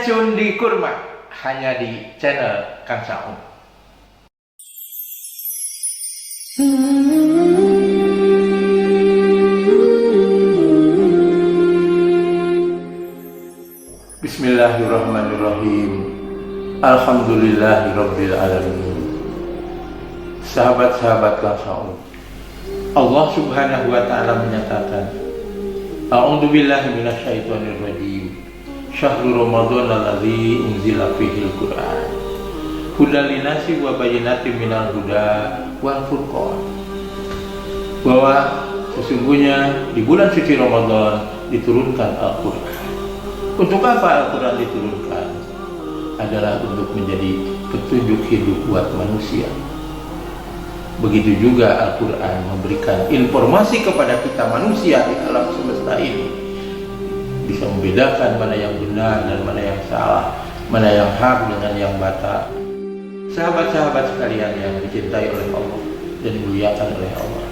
Racun di Kurma, hanya di channel Kang Saung. Bismillahirrahmanirrahim. Alhamdulillahirabbil alamin. Sahabat-sahabat Kang Saung, Allah Subhanahu wa taala menyatakan, A'udzubillahi minasyaitonirrajim. Syahrul Ramadan alladzi unzila fihil Qur'an. Hudal linasi wa bayyinatin minal huda wal furqan. Bahwa sesungguhnya di bulan suci Ramadan diturunkan Al-Qur'an. Untuk apa Al-Qur'an diturunkan? Adalah untuk menjadi petunjuk hidup buat manusia. Begitu juga Al-Qur'an memberikan informasi kepada kita manusia di alam semesta ini, bisa membedakan mana yang benar dan mana yang salah, mana yang hak dengan yang batil. Sahabat-sahabat sekalian yang dicintai oleh Allah dan dimuliakan oleh Allah,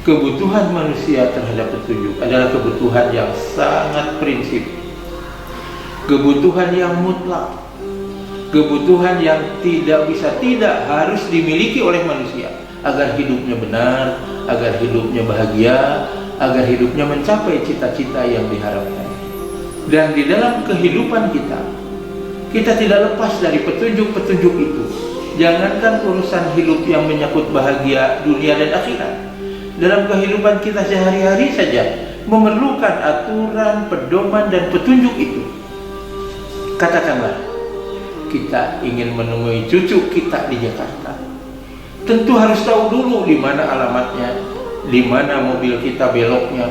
kebutuhan manusia terhadap petunjuk adalah kebutuhan yang sangat prinsip, kebutuhan yang mutlak, kebutuhan yang tidak bisa tidak harus dimiliki oleh manusia agar hidupnya benar, agar hidupnya bahagia, agar hidupnya mencapai cita-cita yang diharapkan. Dan di dalam kehidupan kita tidak lepas dari petunjuk-petunjuk itu. Jangankan urusan hidup yang menyangkut bahagia dunia dan akhirat, dalam kehidupan kita sehari-hari saja memerlukan aturan, pedoman, dan petunjuk itu. Katakanlah kita ingin menemui cucu kita di Jakarta, tentu harus tahu dulu di mana alamatnya, di mana mobil kita beloknya,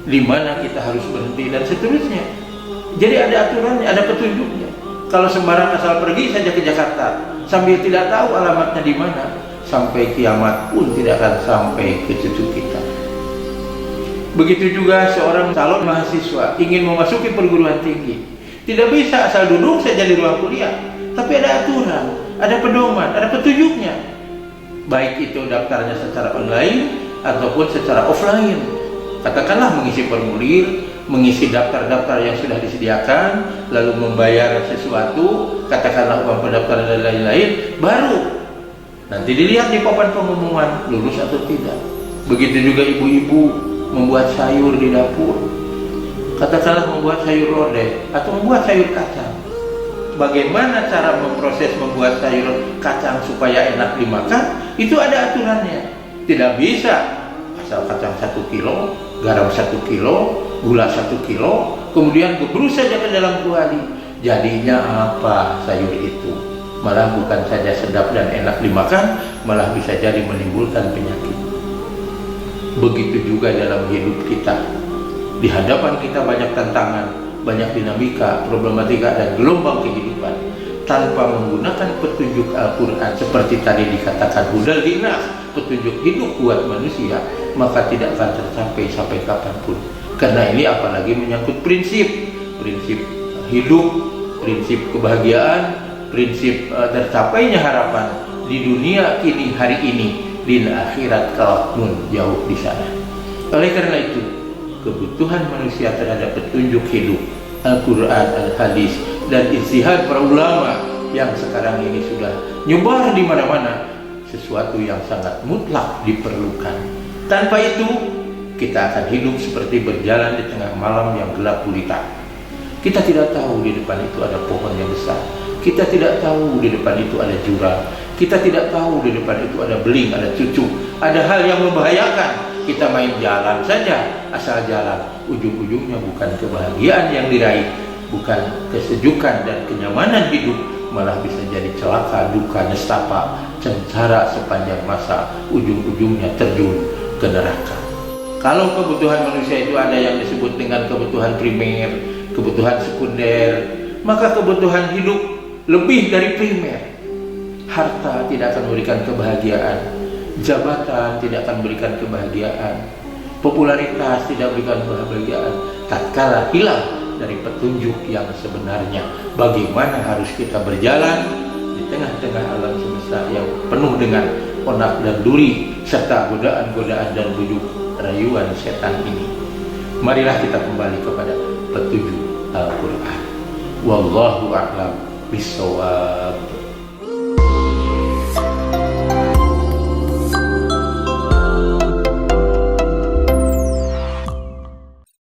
di mana kita harus berhenti, dan seterusnya. Jadi ada aturannya, ada petunjuknya. Kalau sembarang asal pergi saja ke Jakarta sambil tidak tahu alamatnya di mana, sampai kiamat pun tidak akan sampai ke cucu kita. Begitu juga seorang calon mahasiswa ingin memasuki perguruan tinggi, tidak bisa asal duduk saja di ruang kuliah, tapi ada aturan, ada pedoman, ada petunjuknya. Baik itu daftarnya secara online ataupun secara offline. Katakanlah mengisi formulir, mengisi daftar-daftar yang sudah disediakan, lalu membayar sesuatu, katakanlah uang pendaftaran dan lain-lain, baru nanti dilihat di papan pengumuman lulus atau tidak. Begitu juga ibu-ibu membuat sayur di dapur, katakanlah membuat sayur lodeh atau membuat sayur kacang. Bagaimana cara memproses membuat sayur kacang supaya enak dimakan? Itu ada aturannya. Tidak bisa asal kacang 1 kilo, garam 1 kilo, gula 1 kilo, kemudian gebrus saja ke dalam kuali. Jadinya apa sayur itu? Malah bukan saja sedap dan enak dimakan, malah bisa jadi menimbulkan penyakit. Begitu juga dalam hidup kita. Di hadapan kita banyak tantangan, banyak dinamika, problematika, dan gelombang kehidupan. Tanpa menggunakan petunjuk Al-Quran seperti tadi dikatakan hudal dinas, petunjuk hidup buat manusia, maka tidak akan tercapai sampai kapanpun. Karena ini apalagi menyangkut prinsip hidup, prinsip kebahagiaan, prinsip tercapainya harapan di dunia ini hari ini, di akhirat kelak pun jauh di sana. Oleh karena itu, kebutuhan manusia terhadap petunjuk hidup, Al-Quran, Al-Hadis, dan ijtihad para ulama yang sekarang ini sudah nyebar di mana-mana, sesuatu yang sangat mutlak diperlukan. Tanpa itu, kita akan hidup seperti berjalan di tengah malam yang gelap gulita. Kita tidak tahu di depan itu ada pohon yang besar. Kita tidak tahu di depan itu ada jurang. Kita tidak tahu di depan itu ada beling, ada cucuk, ada hal yang membahayakan. Kita main jalan saja, asal jalan. Ujung-ujungnya bukan kebahagiaan yang diraih, bukan kesejukan dan kenyamanan hidup, malah bisa jadi celaka, duka, nestapa, sengsara sepanjang masa, ujung-ujungnya terjun ke neraka. Kalau kebutuhan manusia itu ada yang disebut dengan kebutuhan primer, kebutuhan sekunder, maka kebutuhan hidup lebih dari primer. Harta tidak akan memberikan kebahagiaan, jabatan tidak akan memberikan kebahagiaan, popularitas tidak memberikan kebahagiaan, tatkala hilang dari petunjuk yang sebenarnya. Bagaimana harus kita berjalan di tengah-tengah alam semesta yang penuh dengan onak dan duri serta godaan-godaan dan bujuk rayuan setan ini. Marilah kita kembali kepada petunjuk Al-Quran. Wallahu a'lam bishawab.